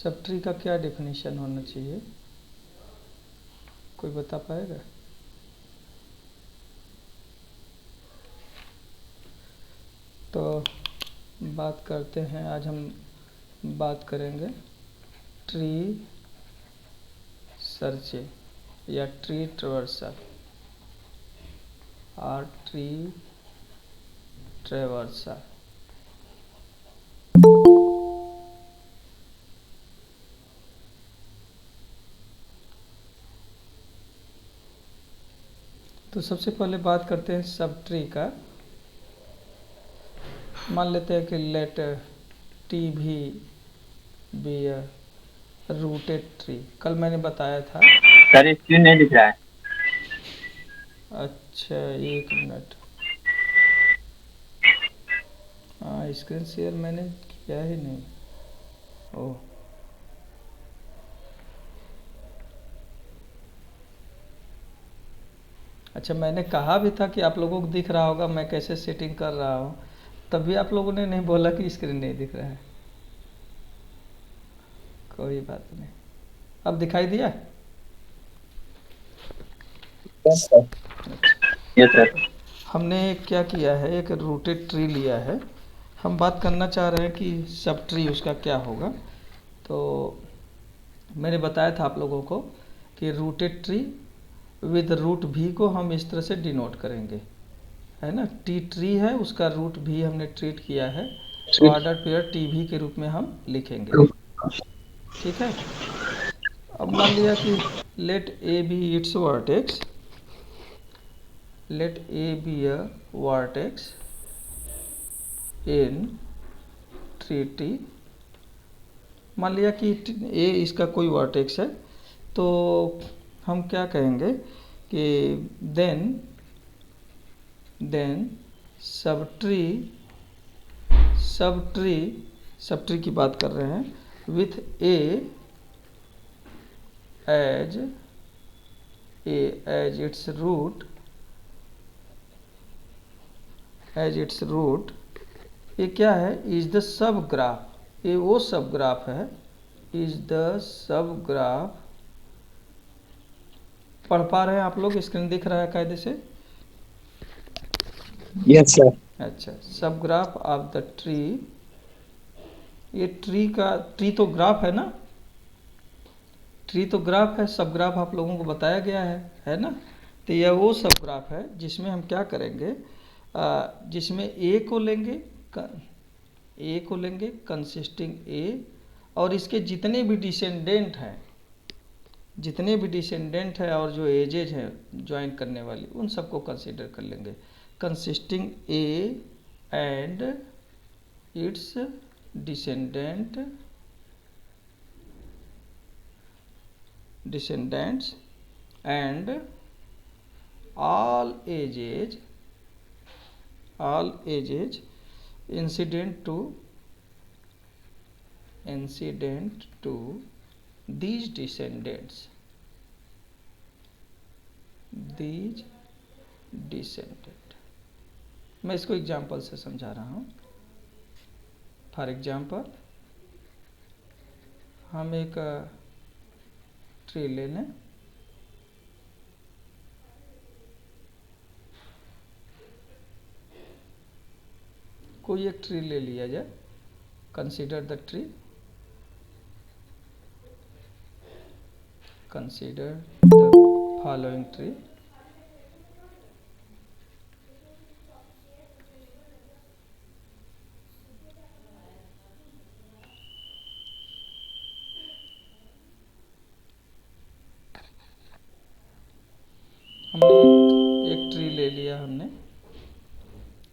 Sub tree का क्या definition होना चाहिए, कोई बता पाएगा? तो बात करते हैं, आज हम बात करेंगे ट्री सर्चिंग या ट्री ट्रैवर्सल और ट्री ट्रैवर्सल। तो सबसे पहले बात करते हैं सब ट्री का। मान लेते हैं कि लेट टी भी बी रूटेड ट्री। कल मैंने बताया था। सर स्क्रीन नहीं दिख रहा है। अच्छा, एक मिनट। हाँ, स्क्रीन शेयर मैंने किया ही नहीं। ओह, अच्छा, मैंने कहा भी था कि आप लोगों को दिख रहा होगा मैं कैसे सेटिंग कर रहा हूँ, तभी आप लोगों ने नहीं बोला कि स्क्रीन नहीं दिख रहा है। कोई बात नहीं, अब दिखाई दिया। अच्छा, यस तो सर। हमने क्या किया है, एक रूटेड ट्री लिया है। हम बात करना चाह रहे हैं कि सब ट्री उसका क्या होगा। तो मैंने बताया था आप लोगों को कि रूटेड ट्री विद रूट भी को हम इस तरह से डिनोट करेंगे, है ना। टी ट्री है, उसका रूट भी हमने ट्रीट किया है, तो ऑर्डर पेयर टी भी के रूप में हम लिखेंगे। ठीक है। अब मान लिया कि let a be its vertex, let a be a vertex in tree T. मान लिया कि ए इसका कोई वर्टेक्स है, तो हम क्या कहेंगे कि then then sub tree sub tree sub tree की बात कर रहे हैं with as as its root, as its root. ये क्या है, इज द सब ग्राफ। ये वो सब ग्राफ है, इज द सब ग्राफ। पढ़ पा रहे हैं आप लोग? स्क्रीन दिख रहा है कायदे से? Yes sir. अच्छा, subgraph of the tree. ये ट्री का, ट्री तो ग्राफ है ना, ट्री तो ग्राफ है, सब ग्राफ आप लोगों को बताया गया है ना। तो यह वो सब ग्राफ है जिसमें हम क्या करेंगे, जिसमें ए को लेंगे, ए को लेंगे कंसिस्टिंग ए, और इसके जितने भी डिसेंडेंट हैं, जितने भी डिसेंडेंट है और जो एजेज हैं ज्वाइन करने वाली, उन सबको कंसीडर कर लेंगे। Consisting A and it's descendant descendants and all ages incident to these descendants, these descendant। मैं इसको एग्जाम्पल से समझा रहा हूँ। फॉर एग्जाम्पल, हम एक ट्री ले लें, कोई एक ट्री ले लिया जाए। Consider the tree, consider the following tree. हमने एक ट्री ले लिया, हमने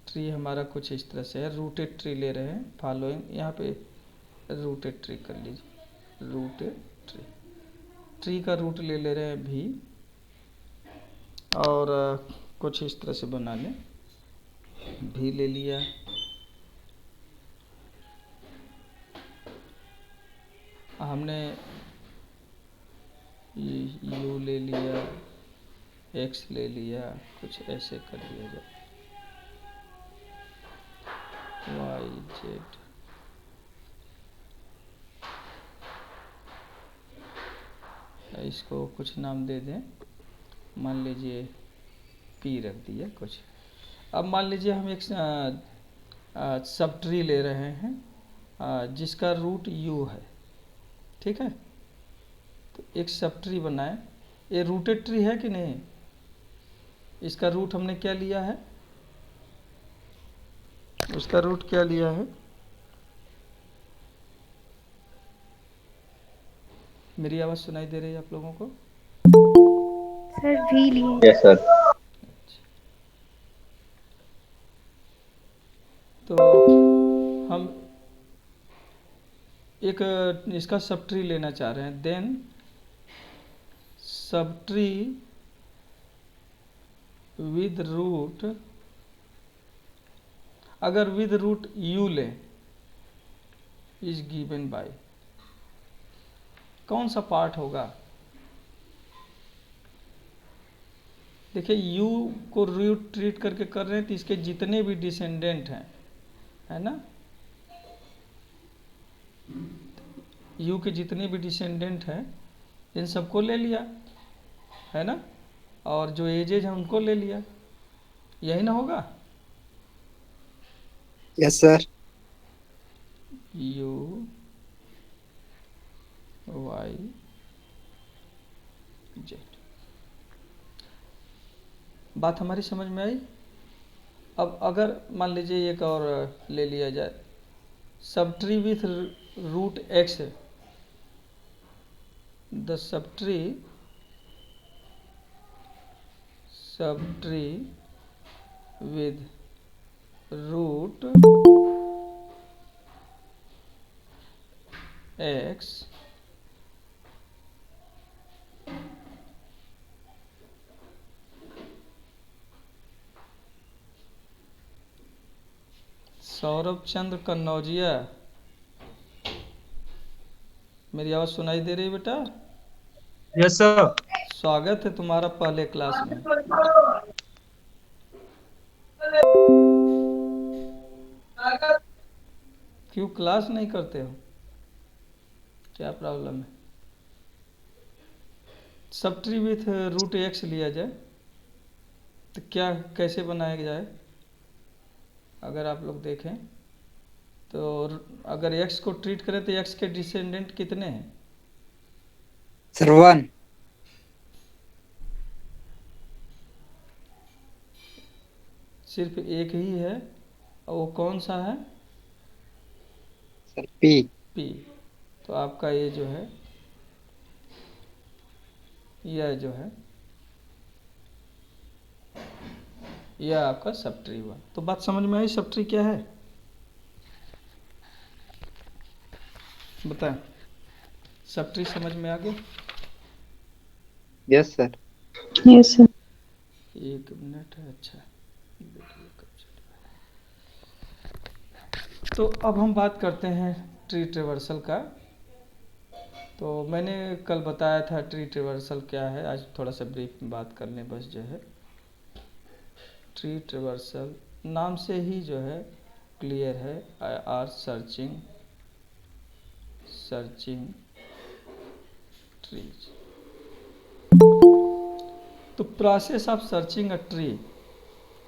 ट्री हमारा कुछ इस तरह से है, रूटेड ट्री ले रहे हैं। फॉलोइंग, यहाँ पे रूटेड ट्री कर लीजिए, रूटेड ट्री। ट्री का रूट ले रहे हैं भी, और कुछ इस तरह से बना लें, भी ले लिया, हमने यू ले लिया, एक्स ले लिया, कुछ ऐसे कर दिया जाए, वाई जेड। इसको कुछ नाम दे दें, मान लीजिए पी रख दिया कुछ। अब मान लीजिए हम एक सब ट्री ले रहे हैं जिसका रूट यू है, ठीक है। तो एक सब ट्री बनाए, ये रूटेड ट्री है कि नहीं? इसका रूट हमने क्या लिया है, उसका रूट क्या लिया है? मेरी आवाज़ सुनाई दे रही है आप लोगों को? सर वी लिए। Yes sir. तो हम एक इसका सब ट्री लेना चाह रहे हैं। Then sub tree with root, अगर विद रूट यू लें, इज गिवन बाय, कौन सा पार्ट होगा? देखिए यू को रूट ट्रीट करके कर रहे हैं तो इसके जितने भी डिसेंडेंट हैं, है ना, यू के जितने भी डिसेंडेंट हैं इन सबको ले लिया, है ना, और जो एजेज हैं उनको ले लिया, यही ना होगा? Yes sir. U Y Z. बात हमारी समझ में आई? अब अगर मान लीजिए एक और ले लिया जाए, subtree with root X, the sub tree with root X Saurabh Chandra Kannaujia, मेरी आवाज़ सुनाई दे रही है बेटा? Yes sir. स्वागत है तुम्हारा पहले क्लास में। क्यों क्लास नहीं करते हो, क्या प्रॉब्लम है? Sub tree with root x लिया जाए तो क्या कैसे बनाया जाए? अगर आप लोग देखें तो अगर x को ट्रीट करें तो x के डिसेंडेंट कितने हैं? सर 1। सिर्फ एक ही है, और वो कौन सा है? Sir P. p। तो आपका ये जो है, यह जो है, यह आपका सब ट्री हुआ। तो बात समझ में आई सब ट्री क्या है? बताएं, सब ट्री समझ में आ गया? Yes sir. Yes sir. एक मिनट है, अच्छा। तो अब हम बात करते हैं ट्री ट्रेवर्सल का। तो मैंने कल बताया था ट्री ट्रेवर्सल क्या है, आज थोड़ा सा ब्रीफ बात कर लें बस। जो है ट्री ट्रेवर्सल नाम से ही जो है क्लियर है, आर सर्चिंग ट्रीज। तो process of searching a tree,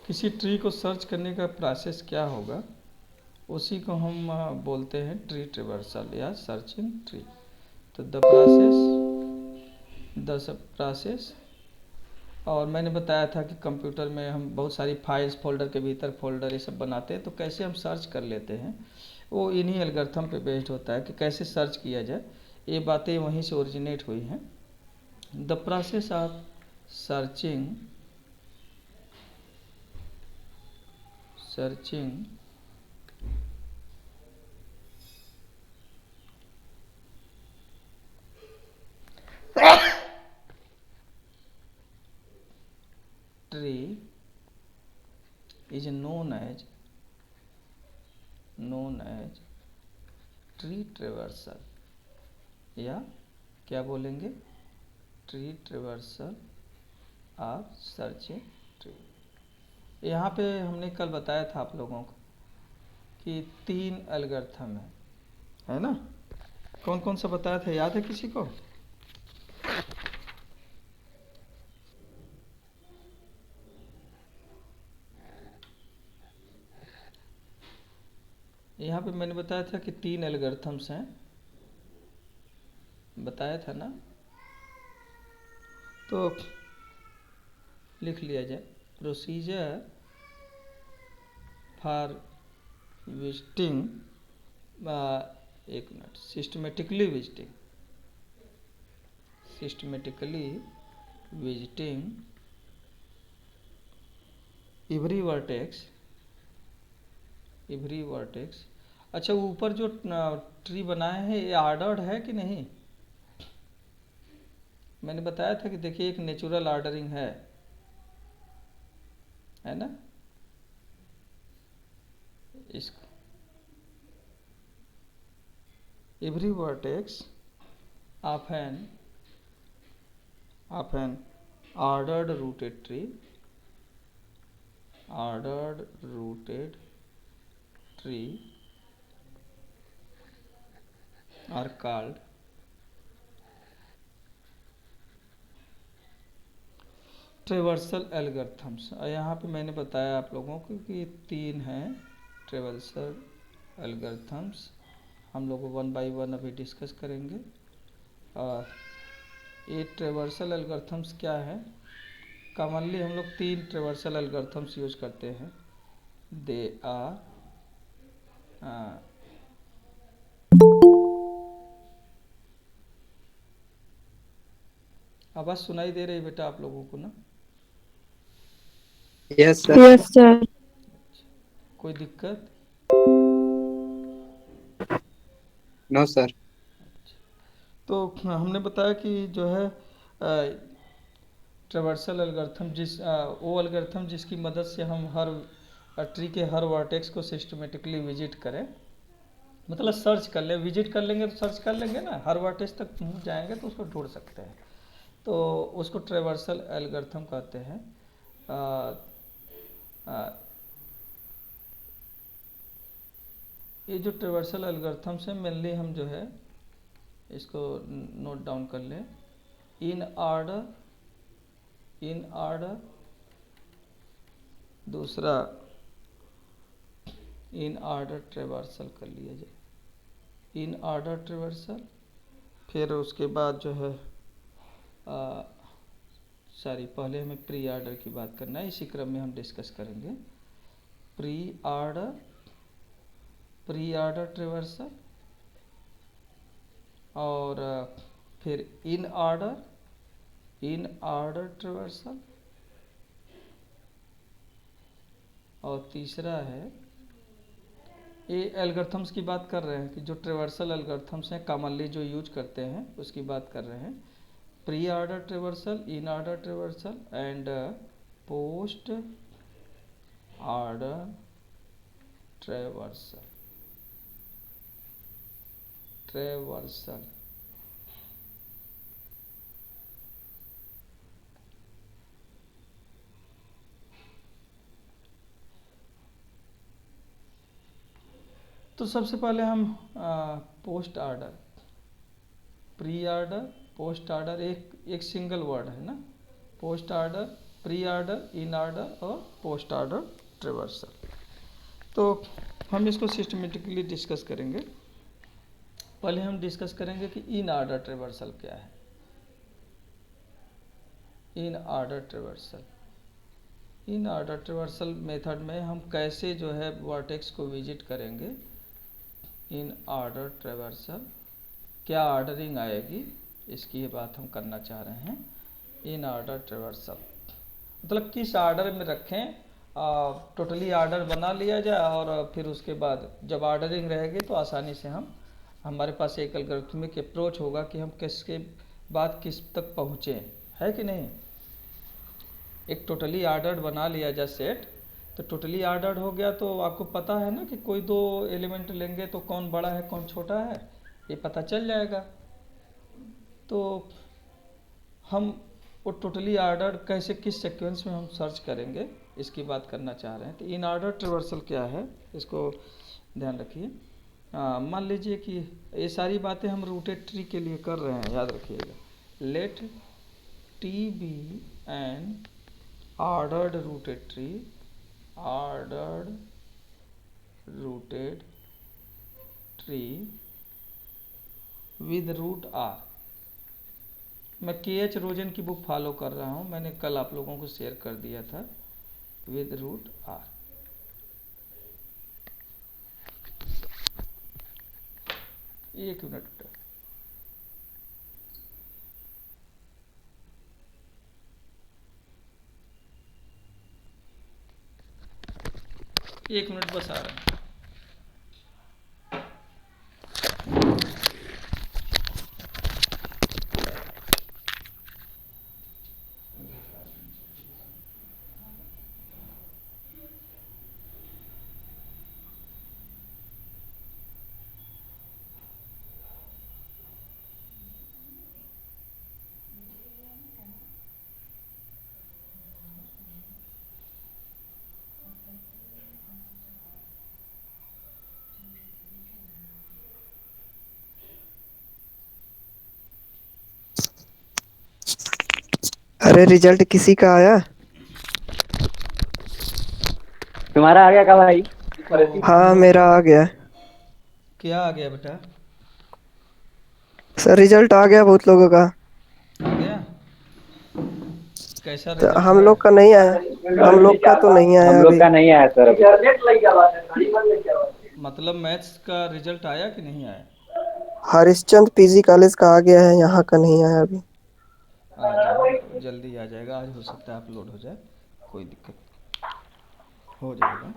किसी ट्री को सर्च करने का प्रोसेस क्या होगा, उसी को हम बोलते हैं ट्री ट्रेवर्सल या सर्चिंग ट्री। तो द प्रोसेस, और मैंने बताया था कि कंप्यूटर में हम बहुत सारी फाइल्स, फोल्डर के भीतर फोल्डर ये सब बनाते हैं, तो कैसे हम सर्च कर लेते हैं वो इन्हीं एल्गोरिथम पे बेस्ड होता है कि कैसे सर्च किया जाए। ये बातें वहीं से ओरिजिनेट हुई हैं। The process of searching tree is known as tree traversal, या क्या बोलेंगे, ट्री ट्रेवर्सल और सर्चिंग ट्री। यहाँ पे हमने कल बताया था आप लोगों को कि 3 एल्गोरिथम है ना? कौन कौन सा बताया था, याद है किसी को? पे मैंने बताया था कि 3 एल्गोरिथम्स हैं, बताया था ना, तो लिख लिया जाए। प्रोसीजर फॉर विजिटिंग, एक minute, systematically visiting every vertex. अच्छा, ऊपर जो ट्री बनाए हैं ये ऑर्डर्ड है कि नहीं? मैंने बताया था कि देखिए एक नेचुरल ऑर्डरिंग है ना। इसको every vertex of an ordered rooted tree are called traversal algorithms. यहाँ पे मैंने बताया आप लोगों को कि 3 हैं ट्रेवर्सल एल्गोरिथम्स। हम लोग 1 बाय 1 अभी डिस्कस करेंगे। और ये ट्रेवर्सल एल्गोरिथम्स क्या है? कॉमनली हम लोग 3 ट्रेवर्सल एल्गोरिथम्स यूज करते हैं। दे आर आवाज़ सुनाई दे रही है बेटा आप लोगों को ना? Yes sir. Yes sir. कोई दिक्कत? No sir. तो हमने बताया कि जो है ट्रेवर्सल एल्गोरिथम वो एल्गोरिथम जिसकी मदद से हम हर ट्री के हर वर्टेक्स को सिस्टमेटिकली विजिट करें, मतलब सर्च कर लें। विजिट कर लेंगे तो सर्च कर लेंगे ना, हर वर्टेक्स तक पहुंच जाएंगे तो उसको ढूंढ सकते हैं, तो उसको ट्रेवर्सल एल्गोरिथम कहते हैं। ये जो ट्रेवर्सल एल्गोरिथम्स हैं मेनली हम जो है इसको नोट डाउन कर लें। इन ऑर्डर, दूसरा इन ऑर्डर ट्रेवर्सल कर लिया जाए, इन ऑर्डर ट्रेवर्सल। फिर उसके बाद जो है पहले हमें प्री ऑर्डर की बात करना है, इसी क्रम में हम डिस्कस करेंगे। प्री ऑर्डर ट्रेवर्सल, और फिर इन ऑर्डर ट्रेवर्सल, और तीसरा है, ये एल्गोरिथम्स की बात कर रहे हैं कि जो ट्रेवर्सल एल्गोरिथम्स हैं कॉमनली जो यूज करते हैं उसकी बात कर रहे हैं। Pre order traversal, in order traversal and post order traversal. तो सबसे पहले हम post order, pre order, post order, एक सिंगल वर्ड है ना। Post order, pre order, in order और पोस्ट ऑर्डर ट्रेवर्सल। तो हम इसको सिस्टमेटिकली डिस्कस करेंगे। पहले हम डिस्कस करेंगे कि इन ऑर्डर ट्रेवर्सल क्या है। इन ऑर्डर ट्रेवर्सल मेथड में हम कैसे जो है वर्टेक्स को विजिट करेंगे। इन ऑर्डर ट्रेवर्सल क्या ऑर्डरिंग आएगी, इसकी बात हम करना चाह रहे हैं। इन ऑर्डर ट्रेवर्सल मतलब किस ऑर्डर में रखें, टोटली ऑर्डर बना लिया जाए और फिर उसके बाद जब ऑर्डरिंग रहेगी तो आसानी से हमारे पास एक एल्गोरिथमिक अप्रोच होगा कि हम किसके बाद किस तक पहुँचे, है कि नहीं। एक टोटली ऑर्डर्ड बना लिया जाए सेट, तो टोटली ऑर्डर्ड हो गया तो आपको पता है ना कि कोई 2 एलिमेंट लेंगे तो कौन बड़ा है कौन छोटा है ये पता चल जाएगा। तो हम वो टोटली ऑर्डर्ड कैसे, किस सीक्वेंस में हम सर्च करेंगे इसकी बात करना चाह रहे हैं। तो इन ऑर्डर ट्रेवर्सल क्या है इसको ध्यान रखिए। मान लीजिए कि ये सारी बातें हम रूटेड ट्री के लिए कर रहे हैं, याद रखिएगा। Let T be an ordered rooted tree with root R. मैं के एच रोजन की बुक फॉलो कर रहा हूँ, मैंने कल आप लोगों को शेयर कर दिया था। विद रूट आर, एक मिनट बेटा, एक मिनट बस आ रहा है। अरे रिजल्ट किसी का आया? तुम्हारा आ गया क्या भाई? तो हाँ मेरा आ गया। क्या आ गया बेटा? सर रिजल्ट आ गया बहुत लोगों का। आ गया? कैसा तो रिजल्ट हम है? लोग का नहीं आया। हम लोग का तो नहीं हम आया लोग अभी। का नहीं आया सर अभी। मतलब मैथ्स का रिजल्ट आया कि नहीं आया? हरिश्चंद्र पीजी कॉलेज का आ गया है, यहाँ का नहीं आया अभी। आ जाएगा, जल्दी आ जाएगा, आज हो सकता है अपलोड हो जाए, कोई दिक्कत नहीं, हो जाएगा।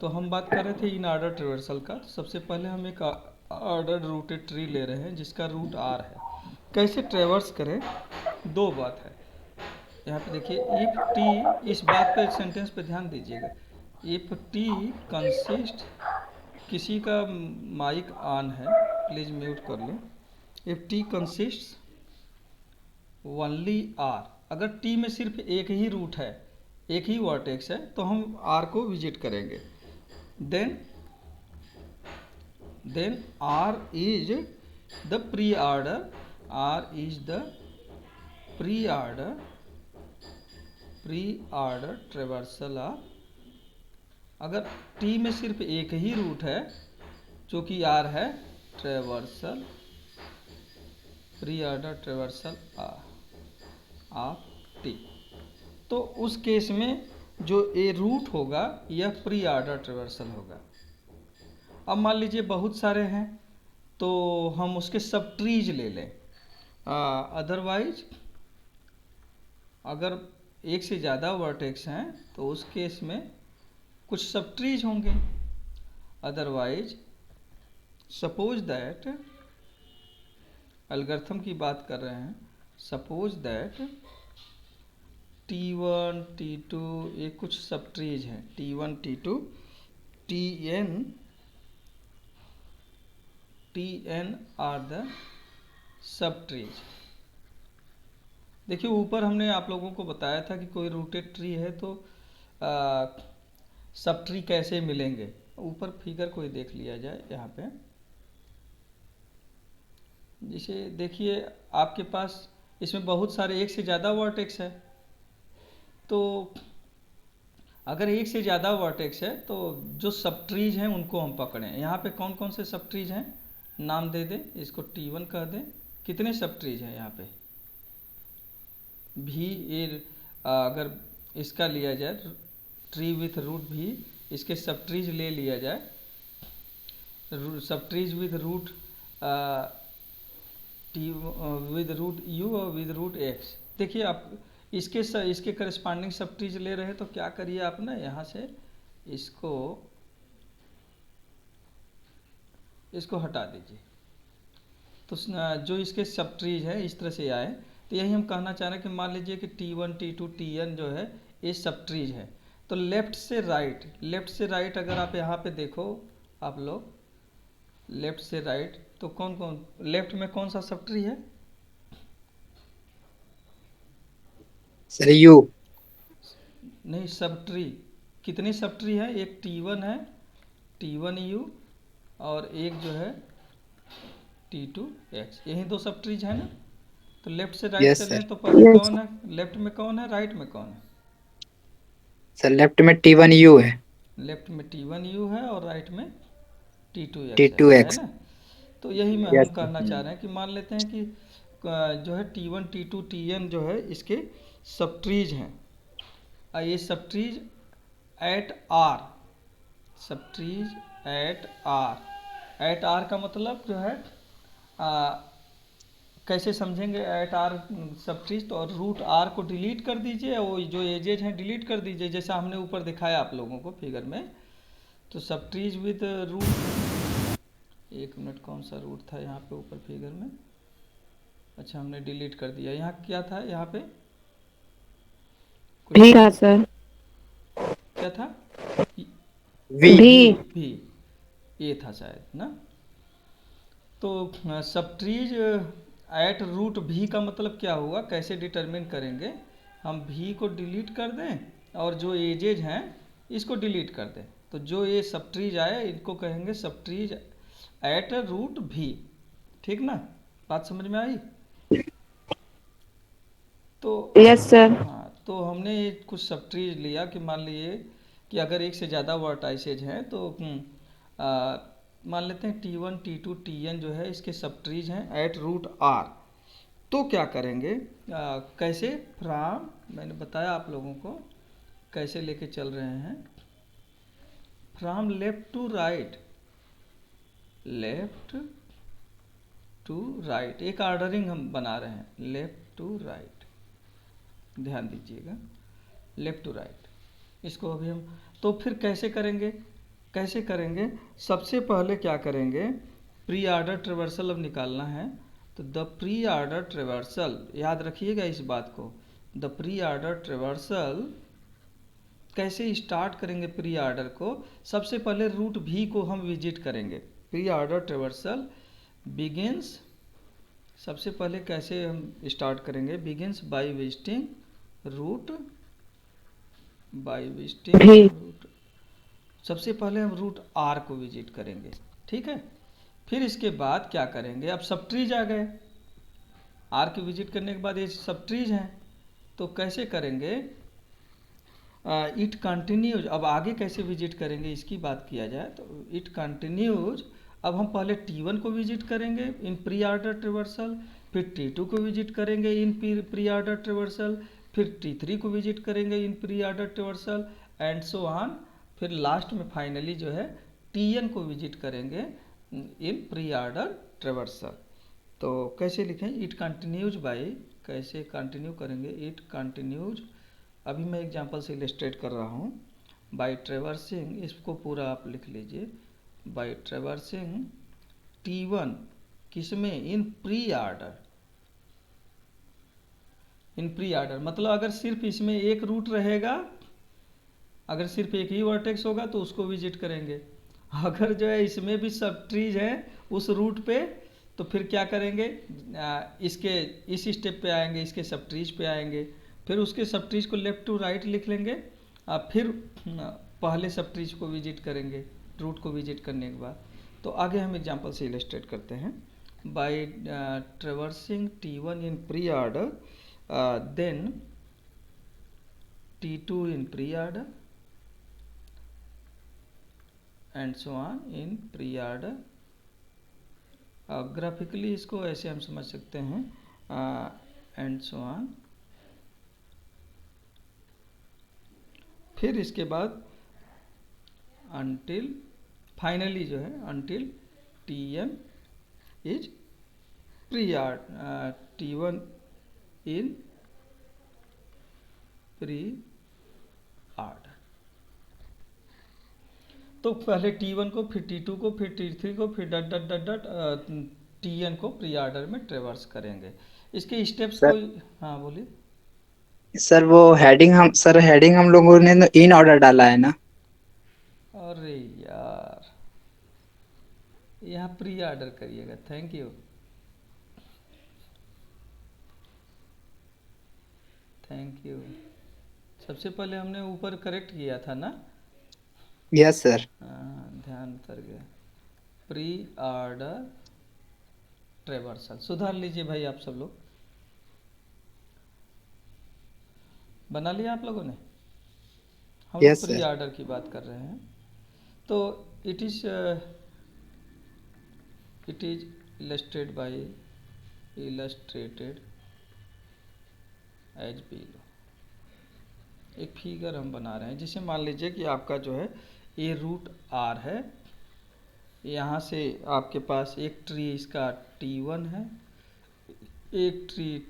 तो हम बात कर रहे थे इन ऑर्डर ट्रेवर्सल का। तो सबसे पहले हम एक ऑर्डर रूटेड ट्री ले रहे हैं जिसका रूट आर है। कैसे ट्रेवर्स करें, दो बात है यहाँ पे देखिए। इफ टी, इस बात पे सेंटेंस पे ध्यान दीजिएगा। इफ टी कंसिस्ट, किसी का माइक ऑन है, प्लीज़ म्यूट कर लो। If T consist only R, अगर टी में सिर्फ एक ही रूट है, एक ही वर्टेक्स है, तो हम आर को विजिट करेंगे। Then R is the pre order, R is the pre order traversal of. अगर टी में सिर्फ एक ही रूट है जो कि आर है, traversal, pre order traversal of T, तो उस केस में जो ए रूट होगा यह प्री ऑर्डर ट्रेवर्सल होगा। अब मान लीजिए बहुत सारे हैं तो हम उसके सब ट्रीज ले लें। अदरवाइज अगर एक से ज़्यादा वर्टेक्स हैं तो उस केस में कुछ सब ट्रीज होंगे। अदरवाइज सपोज दैट, एल्गोरिथम की बात कर रहे हैं, सपोज दैट T1 T2 ये कुछ सब ट्रीज हैं, T1 T2 Tn are the sub trees. देखिए ऊपर हमने आप लोगों को बताया था कि कोई रूटेड ट्री है तो सब ट्री कैसे मिलेंगे। ऊपर फिगर कोई देख लिया जाए यहाँ पे, जिसे देखिए आपके पास इसमें बहुत सारे एक से ज़्यादा वर्टेक्स है। तो अगर एक से ज़्यादा वर्टेक्स है तो जो सब ट्रीज हैं उनको हम पकड़ें। यहाँ पे कौन कौन से सब ट्रीज हैं, नाम दे दें, इसको T1 कह दें। कितने सब ट्रीज हैं यहाँ पे? भी ए, अगर इसका लिया जाए ट्री विथ रूट भी, इसके सब ट्रीज ले लिया जाए, sub trees with root T with root U और विद रूट एक्स। देखिए आप इसके करस्पॉन्डिंग सब ट्रीज ले रहे हैं तो क्या करिए आप ना, यहाँ से इसको हटा दीजिए। तो जो इसके सब ट्रीज है इस तरह से आए। तो यही हम कहना चाह रहे हैं कि मान लीजिए कि T1 T2 Tn जो है ये सब ट्रीज है। तो लेफ्ट से राइट अगर आप यहाँ पे देखो, आप लोग लेफ्ट से राइट, तो कौन कौन लेफ्ट में कौन सा सब ट्री है? Sir you. नहीं, सब ट्री कितने सब ट्री है? एक T1 है, T1 U, और एक जो है T2 X, यही दो सब ट्रीज है ना। तो लेफ्ट से राइट यस चलें सर। तो पहले Yes. कौन है, लेफ्ट में कौन है, राइट में कौन है? सर लेफ्ट में T1 U है। लेफ्ट में T1 U है और राइट में T2x है T2X. ना। तो यही मैं हम Yes. कहना चाह रहे हैं कि मान लेते हैं कि जो है T1 T2 Tn जो है इसके सब ट्रीज हैं। ये सब ट्रीज एट आर, सब ट्रीज एट आर का मतलब जो है आ, कैसे समझेंगे एट आर सब ट्रीज। तो रूट आर को डिलीट कर दीजिए और वो जो एजेज हैं डिलीट कर दीजिए, जैसा हमने ऊपर दिखाया आप लोगों को फिगर में। तो सब ट्रीज विद रूट, एक मिनट, कौन सा रूट था यहाँ पे ऊपर फिगर में? अच्छा हमने डिलीट कर दिया। यहाँ क्या था यहाँ पे? कुछ भी था सर। क्या था? V. भी, ये था शायद ना। तो सब ट्रीज एट रूट भी का मतलब क्या हुआ, कैसे डिटरमिन करेंगे? हम भी को डिलीट कर दें और जो एजेज हैं इसको डिलीट कर दें। तो जो ये सब ट्रीज आए इनको कहेंगे सब ट्रीज एट रूट भी। ठीक ना, बात समझ में आई? तो यस सर। हाँ, तो हमने कुछ सब ट्रीज लिया कि मान लीजिए कि अगर एक से ज़्यादा वर्टाइसेज हैं तो मान लेते हैं T1 T2 Tn जो है इसके सब ट्रीज हैं एट रूट आर। तो क्या करेंगे, कैसे? फ्रॉम, मैंने बताया आप लोगों को कैसे लेके चल रहे हैं, from left to right, left to right, एक ऑर्डरिंग हम बना रहे हैं, लेफ्ट टू राइट, ध्यान दीजिएगा, लेफ्ट टू राइट। इसको अभी हम, तो फिर कैसे करेंगे, कैसे करेंगे? सबसे पहले क्या करेंगे, प्री ऑर्डर ट्रेवर्सल अब निकालना है। तो द प्री ऑर्डर ट्रेवर्सल, याद रखिएगा इस बात को, द प्री ऑर्डर ट्रेवर्सल कैसे स्टार्ट करेंगे प्री ऑर्डर को? सबसे पहले रूट भी को हम विजिट करेंगे। प्री ऑर्डर ट्रेवर्सल बिगिंस, सबसे पहले कैसे हम स्टार्ट करेंगे, begins by visiting root, by visiting root. सबसे पहले हम रूट आर को विजिट करेंगे, ठीक है। फिर इसके बाद क्या करेंगे, अब सब ट्रीज आ गए, आर के विजिट करने के बाद ये सब ट्रीज हैं। तो कैसे करेंगे, इट कंटिन्यूज, अब आगे कैसे विजिट करेंगे इसकी बात किया जाए तो इट कंटिन्यूज, अब हम पहले T1 को विजिट करेंगे इन प्री ऑर्डर ट्रेवर्सल, फिर T2 को विजिट करेंगे इन प्री ऑर्डर ट्रेवर्सल, फिर T3 को विजिट करेंगे इन pre order traversal and so on. फिर लास्ट में फाइनली जो है Tn को विजिट करेंगे इन प्री ऑर्डर ट्रेवर्सल। तो कैसे लिखें, इट कंटिन्यूज बाय, कैसे कंटिन्यू करेंगे, इट कंटिन्यूज, अभी मैं एग्जांपल से इलस्ट्रेट कर रहा हूँ, बाय ट्रेवर्सिंग, इसको पूरा आप लिख लीजिए, बाय ट्रेवर्सिंग T1 किसमें, इन प्री ऑर्डर, इन प्री ऑर्डर मतलब अगर सिर्फ इसमें एक रूट रहेगा, अगर सिर्फ एक ही वर्टेक्स होगा तो उसको विजिट करेंगे, अगर जो है इसमें भी सब ट्रीज हैं उस रूट पे तो फिर क्या करेंगे, इसके इस स्टेप पे आएंगे, इसके सब ट्रीज पे आएंगे, फिर उसके सब ट्रीज को लेफ्ट टू राइट लिख लेंगे, फिर पहले सब ट्रीज को विजिट करेंगे रूट को विजिट करने के बाद। तो आगे हम एग्जांपल से इलस्ट्रेट करते हैं, by traversing T1 in pre order, then T2 in pre order and so on in pre order. Graphically इसको ऐसे हम समझ सकते हैं, एंड सो ऑन। फिर इसके बाद अनटिल, फाइनली जो है until Tn is pre order, T1 in pre order. तो पहले T1 को, फिर T2 को, फिर T3 को, फिर डट डट डट डट Tn को प्री ऑर्डर में ट्रेवर्स करेंगे। इसके स्टेप्स सर, कोई, हाँ बोलिए। सर वो हेडिंग हम लोगों ने इन ऑर्डर डाला है ना? अरे यार, यहाँ प्री ऑर्डर करिएगा, थैंक यू, थैंक यू। सबसे पहले हमने ऊपर करेक्ट किया था ना, यस सर। ध्यान उतर गया, प्री ऑर्डर ट्रेवर्सल, सुधार लीजिए भाई आप सब लोग, बना लिया आप लोगों ने? हम लोग यस प्री सर। ऑर्डर की बात कर रहे हैं। तो it is it is illustrated as below. एक फिगर हम बना रहे हैं, जिसे मान लीजिए कि आपका जो है ये रूट आर है, यहाँ से आपके पास एक ट्री इसका T1 है, एक ट्री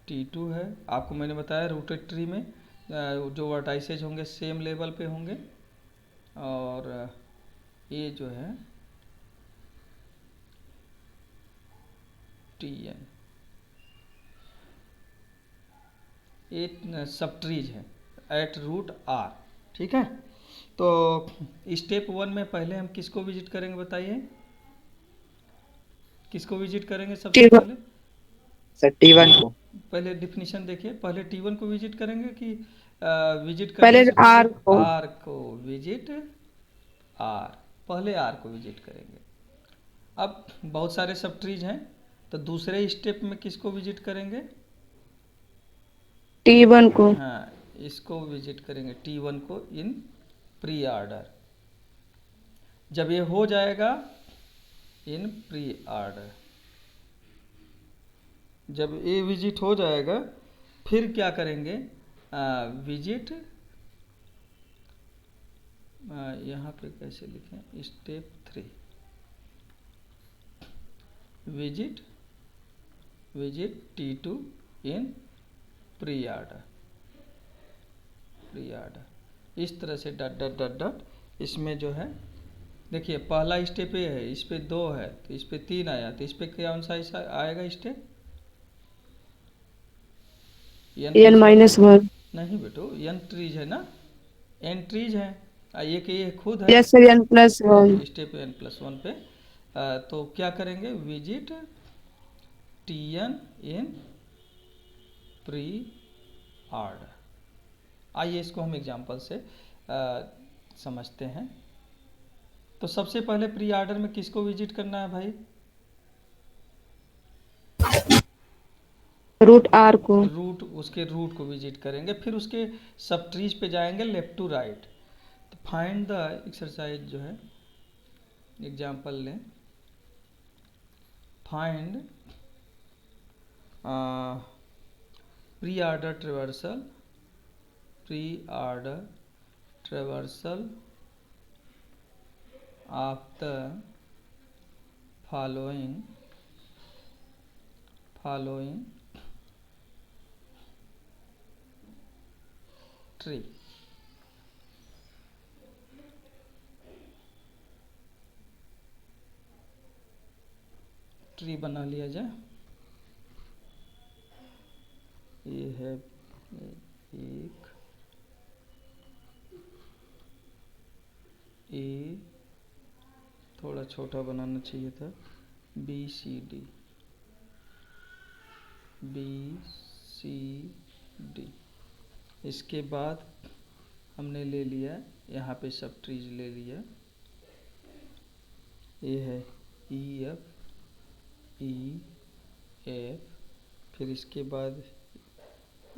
T2 है। आपको मैंने बताया रूटेड ट्री में जो वर्टाइसेज होंगे सेम लेवल पे होंगे, और ये जो है Tn, ये सब ट्रीज है एट रूट आर। ठीक है, तो स्टेप 1 में पहले हम किसको विजिट करेंगे बताइए, किसको विजिट करेंगे सबसे T1 पहले? सर T1 को। पहले डिफिनीशन देखिए, पहले T1 को विजिट करेंगे कि विजिट करने पहले से पहले आर को। आर को विजिट, आर पहले आर को विजिट करेंगे। अब बहुत सारे सब ट्रीज हैं, तो दूसरे स्टेप में किसको विजिट करेंगे? T1 को। हाँ, इसको विजिट करेंगे T1 को इन प्री ऑर्डर। जब ये हो जाएगा इन प्री ऑर्डर, जब ये विजिट हो जाएगा फिर क्या करेंगे? विजिट, यहाँ पे कैसे लिखें, step 3 visit T2 in pre order, इस तरह से डॉट डॉट डॉट डॉट। इसमें जो है देखिए पहला स्टेप ये है, इस पे 2 है तो इस पे 3 आया, तो इस पे कौन सा आएगा स्टेप? n-1। नहीं बेटो, n ट्रीज है ना, n ट्रीज है, ये खुद है। Yes sir, n+1। Step n+1 पे तो क्या करेंगे? विजिट Tn इन प्री ऑर्डर। आइए इसको हम एग्जांपल से समझते हैं। तो सबसे पहले प्री ऑर्डर में किसको विजिट करना है भाई? रूट आर को। उसके रूट को विजिट करेंगे, फिर उसके सब ट्रीज पे जाएंगे लेफ्ट टू राइट। तो फाइंड द एक्सरसाइज जो है, एग्जांपल लें, find pre order traversal of the following tree. Tree बना लिया जाए। ये है एक, ए थोड़ा छोटा बनाना चाहिए था, BCD, इसके बाद हमने ले लिया यहाँ पे सब ट्रीज ले लिया। ये है EF, फिर इसके बाद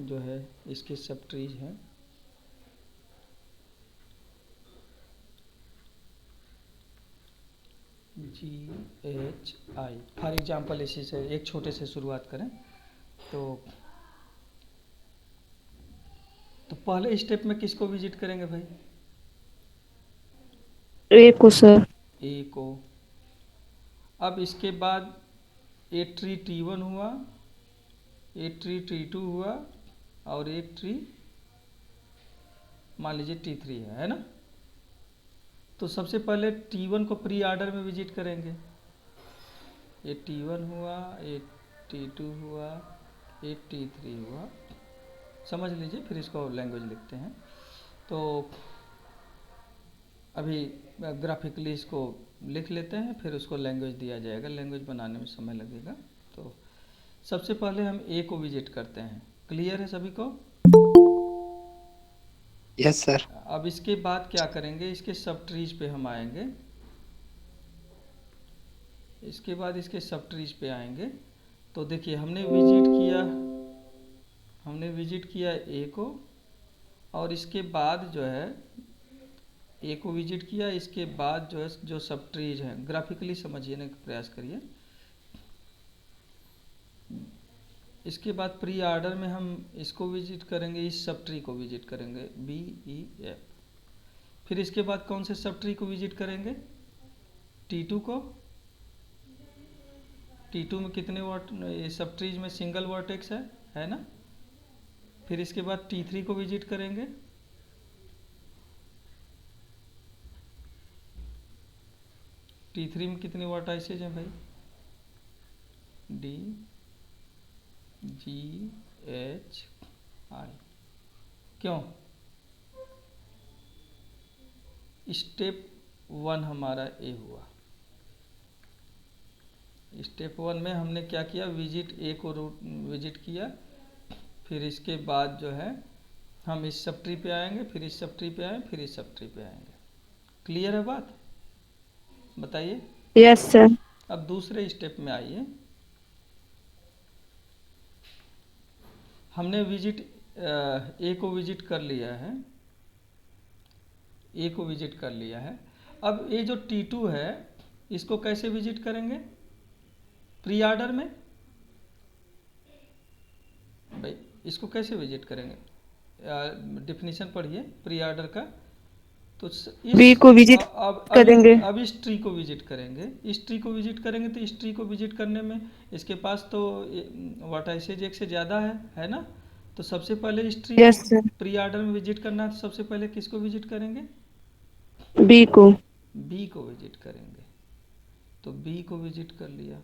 जो है इसके सब ट्रीज हैं GHI। फॉर एग्जांपल इसी से एक छोटे से शुरुआत करें तो पहले स्टेप में किसको विजिट करेंगे भाई? ए को सर। ए को। अब इसके बाद ए ट्री T1 हुआ, ए ट्री T2 हुआ, और एक ट्री मान लीजिए T3 है ना। तो सबसे पहले T1 को प्री ऑर्डर में विजिट करेंगे। ये T1 हुआ, ये T2 हुआ, ये T3 हुआ, समझ लीजिए। फिर इसको लैंग्वेज लिखते हैं। तो अभी ग्राफिकली इसको लिख लेते हैं, फिर उसको लैंग्वेज दिया जाएगा। लैंग्वेज बनाने में समय लगेगा। तो सबसे पहले हम ए को विजिट करते हैं। क्लियर है सभी को? Yes sir. अब इसके बाद क्या करेंगे? इसके सब ट्रीज पे हम आएंगे। इसके बाद इसके सब ट्रीज पे आएंगे तो देखिए हमने विजिट किया ए को, और इसके बाद जो है ए को विजिट किया, इसके बाद जो है जो सब ट्रीज हैं, ग्राफिकली समझिए ना, प्रयास करिए। इसके बाद प्री आर्डर में हम इसको विजिट करेंगे, इस सब ट्री को विजिट करेंगे, बी ई एफ। फिर इसके बाद कौन से सब ट्री को विजिट करेंगे? T2 को। T2 में कितने ये सब ट्रीज में सिंगल वर्टेक्स है ना। फिर इसके बाद T3 को विजिट करेंगे। T3 में कितने वर्टाइसेज हैं भाई? D G H I। क्यों? स्टेप 1 हमारा ए हुआ। स्टेप 1 में हमने क्या किया? विजिट ए को रूट विजिट किया। फिर इसके बाद जो है हम इस सब ट्री पे आएंगे, फिर इस सब ट्री पे आएंगे, फिर इस सब ट्री पे आएंगे। क्लियर है बात? बताइए। Yes sir. अब दूसरे स्टेप में आइए। हमने विजिट ए को विजिट कर लिया है, ए को विजिट कर लिया है। अब ये जो T2 है इसको कैसे विजिट करेंगे? प्री ऑर्डर में। भाई इसको कैसे विजिट करेंगे? डेफिनेशन पढ़िए प्री ऑर्डर का। तो बी को विजिट करेंगे। अब इस ट्री को विजिट करेंगे, इस ट्री को विजिट करेंगे। तो इस ट्री को विजिट करने में इसके पास तो वर्टाइसेज एक से ज़्यादा है ना। तो सबसे पहले इस ट्री यस को सर। प्री ऑर्डर में विजिट करना है, तो सबसे पहले किसको विजिट करेंगे? बी को। बी को विजिट करेंगे। तो बी को विजिट कर लिया।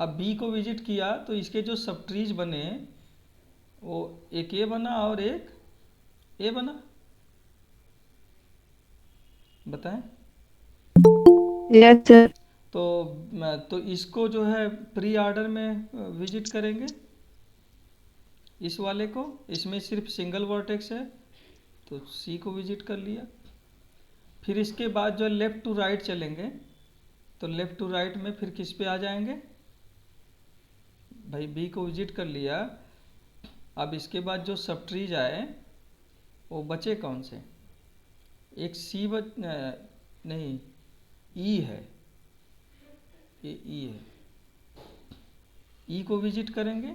अब बी को विजिट किया तो इसके जो सब ट्रीज बने वो एक ए बना और एक ए बना। बताएं। Yes sir. तो इसको जो है प्री ऑर्डर में विजिट करेंगे, इस वाले को। इसमें सिर्फ सिंगल वर्टेक्स है तो सी को विजिट कर लिया। फिर इसके बाद जो लेफ्ट टू राइट चलेंगे तो लेफ्ट टू राइट में फिर किस पे आ जाएंगे? भाई बी को विजिट कर लिया। अब इसके बाद जो सब ट्रीज आए वो बचे कौन से? एक सी नहीं, ई है, ये ई है। ई को विजिट करेंगे।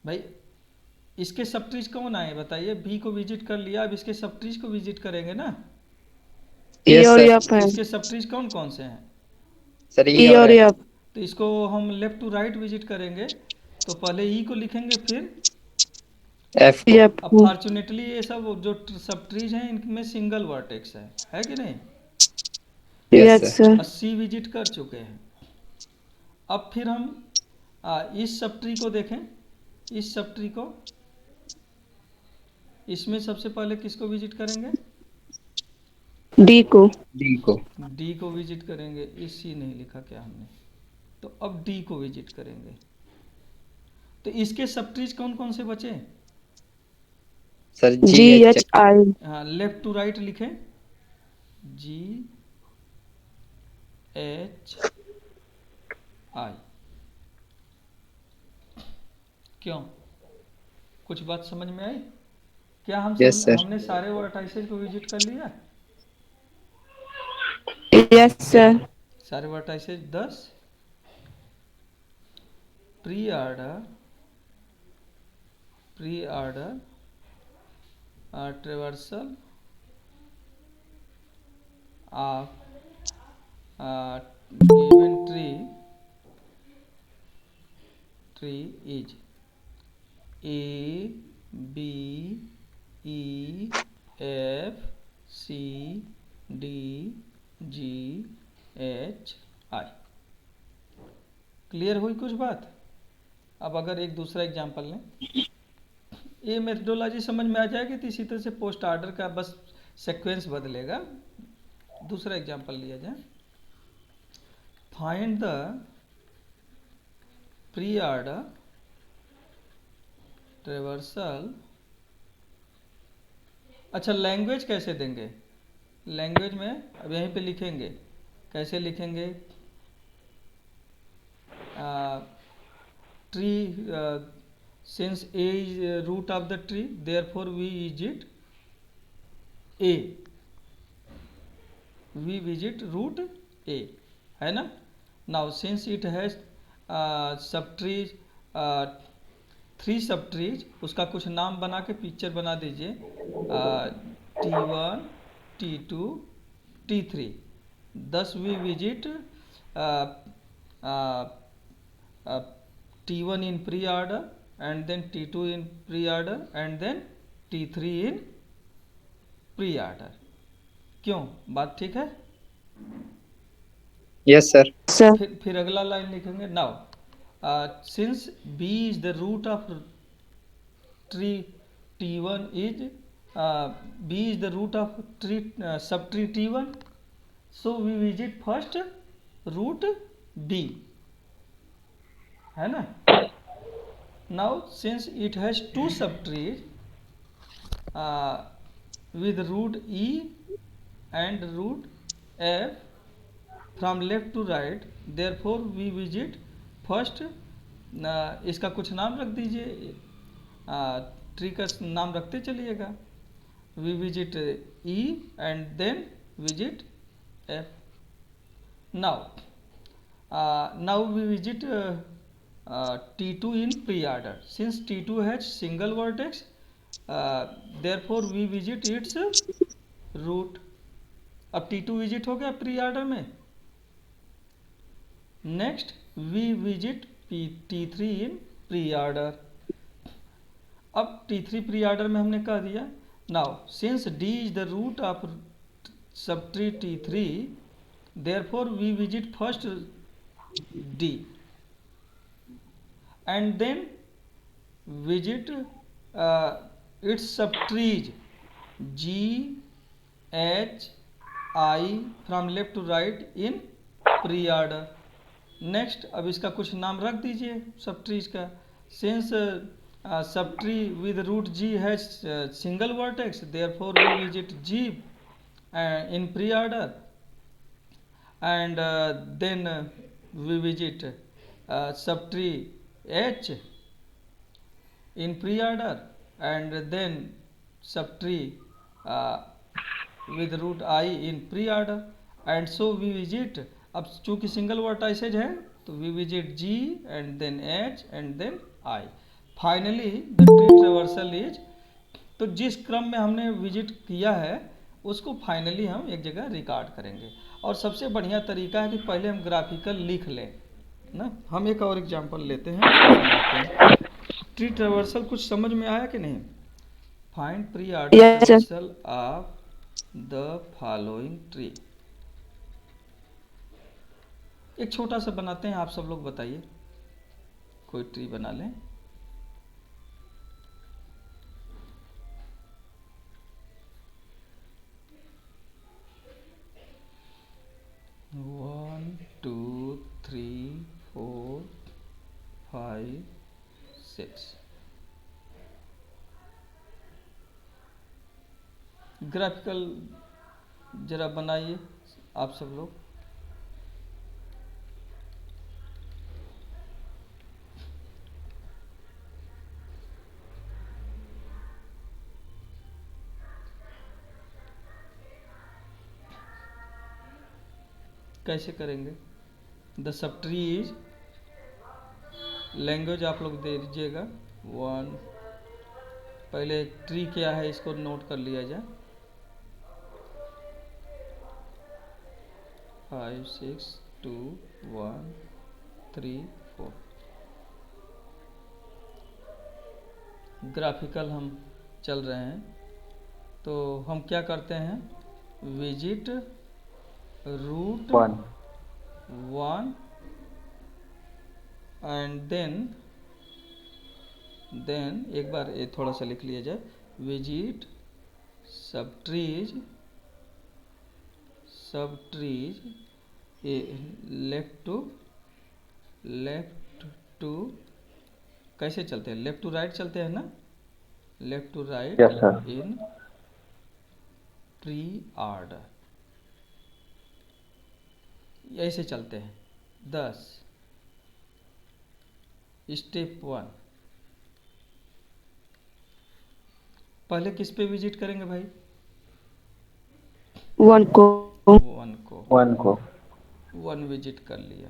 भाई इसके सब ट्रीज कौन आए बताइए? बी को विजिट कर लिया, अब इसके सब ट्रीज को विजिट करेंगे ना। ई यस और सर। एफ है। इसके सब ट्रीज कौन कौन से हैं? सर ई ये और और है। एफ। तो इसको हम लेफ्ट टू राइट विजिट करेंगे। तो पहले ई को लिखेंगे, फिर एफ को। एफ अब को। फॉर्चुनेटली ये सब जो सब ट्रीज हैं इनमें सिंगल वर्टेक्स है कि नहीं? Yes yes sir. सर। सी विजिट कर चुके हैं। अब फिर हम इस सब ट्री को देखें। इस सब ट्री को, इसमें सबसे पहले किसको विजिट करेंगे? डी को। डी को। डी को विजिट करेंगे। इस सी नहीं लिखा क्या हमने? तो अब डी को विजिट करेंगे। तो इसके सब ट्रीज कौन कौन से बचे? सर जी जी एच एच। आई। हाँ, लेफ्ट टू राइट लिखें। जी एच आई। क्यों? कुछ बात समझ में आई क्या? Yes sir. हमने सारे वर्टाइसेज को विजिट कर लिया। Yes sir. सारे वर्टाइसेज 10। Pre order traversal of given tree is A, B, E, F, C, D, G, H, I। Clear हुई कुछ बात? अब अगर एक दूसरा एग्जांपल लें, ये मेथडोलॉजी समझ में आ जाएगी तो इसी तरह से पोस्ट ऑर्डर का बस सीक्वेंस बदलेगा। दूसरा एग्जांपल लिया जाए। Find the pre order traversal. अच्छा, लैंग्वेज कैसे देंगे? लैंग्वेज में अब यहीं पे लिखेंगे। कैसे लिखेंगे? Tree since A is root of the tree, therefore we is it A, we visit root A, है ना। Now since it has subtrees, 3 सब ट्रीज, उसका कुछ नाम बना के पिक्चर बना दीजिए, T1, T2, T3। 10 we visit T1 in pre-order, and then T2 in pre-order, and then T3 in pre-order। क्यों, बात ठीक है? Yes, sir. sir, फिर अगला लाइन लिखेंगे, now since B is the root of tree T1 is, B is the root of tree, subtree T1, so we visit first root B, है ना। Now since it has 2 subtrees with root E and root F from left to right, therefore we visit first, इसका कुछ नाम रख दीजिए, tree का नाम रखते चलिएगा। We visit E and then visit F. Now we visit T2 in pre-order, since T2 has single vertex, therefore we visit its root। अब T2 विजिट हो गया प्री ऑर्डर में। Next we visit T3 in pre order. अब T3 pre order में हमने कह दिया, now since D is the root of sub tree T3, therefore we visit first D and then visit its subtrees G, H, I from left to right in pre-order। Next अब इसका कुछ नाम रख दीजिए सब ट्रीज का। Since sub tree with root G has single vertex, therefore we visit G in pre-order, and then we visit subtree H in pre-order, and then subtree with root I in pre-order, and so we visit। अब चूंकि single वर्टाइसेज है तो we visit G and then H and then I। Finally the tree traversal is, तो जिस क्रम में हमने visit किया है उसको फाइनली हम एक जगह रिकॉर्ड करेंगे। और सबसे बढ़िया तरीका है कि पहले हम ग्राफिकल लिख लें ना। हम एक और एग्जांपल लेते हैं, ट्री ट्रेवर्सल कुछ समझ में आया कि नहीं? Find pre order Yes, sir. Traversal of the following tree. एक छोटा सा बनाते हैं, आप सब लोग बताइए, कोई ट्री बना लें। One, to, three, 4, 5, 6। ग्राफिकल जरा बनाइए आप सब लोग। कैसे करेंगे? द सब ट्रीज लैंग्वेज आप लोग दे दीजिएगा। 1, पहले ट्री क्या है इसको नोट कर लिया जाए। 5, 6, 2, 1, 3, 4। ग्राफिकल हम चल रहे हैं तो हम क्या करते हैं, विजिट रूट 1 एंड देन एक बार ये थोड़ा सा लिख लिया जाए, विजिट सब ट्रीज लेफ्ट टू कैसे चलते हैं, लेफ्ट टू राइट चलते हैं ना, left to right Yes, sir. In pre order, ऐसे चलते हैं। 10 स्टेप 1। पहले किस पे विजिट करेंगे भाई? वन को वन को, वन को, वन विजिट कर लिया।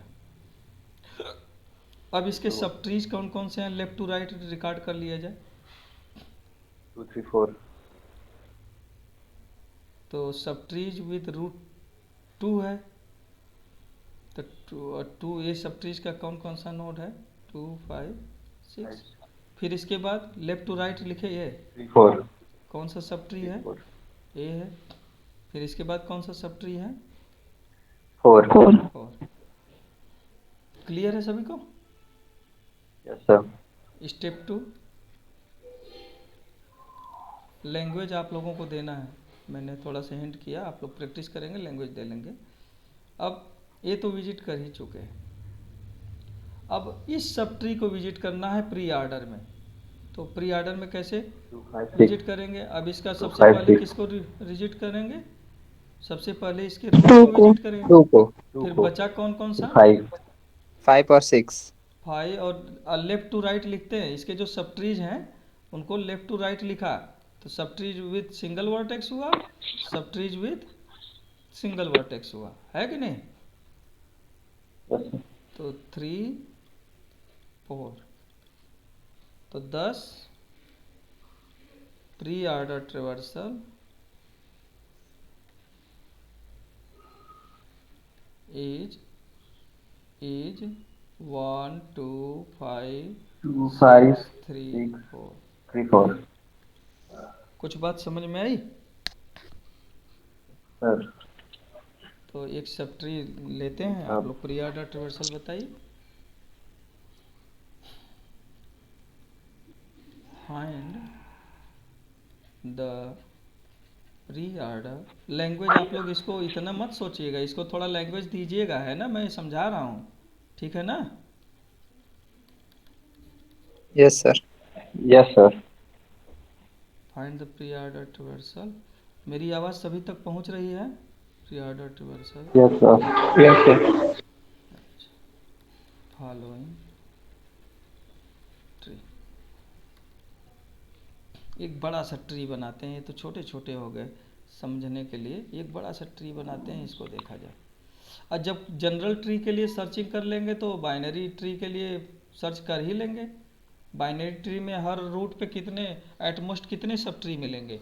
अब इसके सब ट्रीज कौन कौन से हैं, लेफ्ट टू राइट रिकॉर्ड कर लिया जाए। 2 3 4, तो सब ट्रीज विद रूट 2 है, तो टू ये सब ट्रीज का कौन कौन सा नोड है, 2 5 6। फिर इसके बाद लेफ्ट टू राइट लिखे ये 3 4, कौन सा सब ट्री है, ए है। फिर इसके बाद कौन सा सब ट्री है, 4। फोर। 4। क्लियर है सभी को। Yes sir. स्टेप 2, लैंग्वेज आप लोगों को देना है, मैंने थोड़ा सा हिंट किया, आप लोग प्रैक्टिस करेंगे, लैंग्वेज दे लेंगे। अब ये तो विजिट कर ही चुके हैं, अब इस सब ट्री को विजिट करना है प्री ऑर्डर में। तो प्री ऑर्डर में कैसे 2 5 विजिट 6, करेंगे, अब इसका 2 सबसे 5 पहले 6, किसको विजिट करेंगे, सबसे पहले इसके रूट टू को को। विजिट करेंगे। 2 को, 2 फिर को, बचा कौन कौन सा, 5, 5 और 6। 5 और लेफ्ट टू राइट लिखते हैं, इसके जो सब ट्रीज हैं उनको लेफ्ट टू राइट लिखा, तो सब ट्रीज विथ सिंगल वर्टेक्स हुआ, सब ट्रीज विथ सिंगल वर्टेक्स हुआ, है कि नहीं। Yes sir. तो 3 4, तो 10 प्री ऑर्डर ट्रेवर्सल इज 1 2 5 2 5 6 3 6 4। 3 4 कुछ बात समझ में आई। सर। तो एक सब ट्री लेते हैं, आप लोग प्री ऑर्डर ट्रेवर्सल बताइए। Find the pre order, language आप लोग इसको इतना मत सोचिएगा, इसको थोड़ा लैंग्वेज दीजिएगा, है ना, मैं समझा रहा हूँ, ठीक है ना। Yes sir. Yes sir. Find the pre order traversal, मेरी आवाज़ सभी तक पहुँच रही है, pre order traversal yes sir. Yes sir. Following tree. एक बड़ा सा ट्री बनाते हैं, ये तो छोटे छोटे हो गए समझने के लिए, एक बड़ा सा ट्री बनाते हैं, इसको देखा जाए। और जब जनरल ट्री के लिए सर्चिंग कर लेंगे तो बाइनरी ट्री के लिए सर्च कर ही लेंगे। बाइनरी ट्री में हर रूट पे कितने एटमोस्ट कितने सब ट्री मिलेंगे,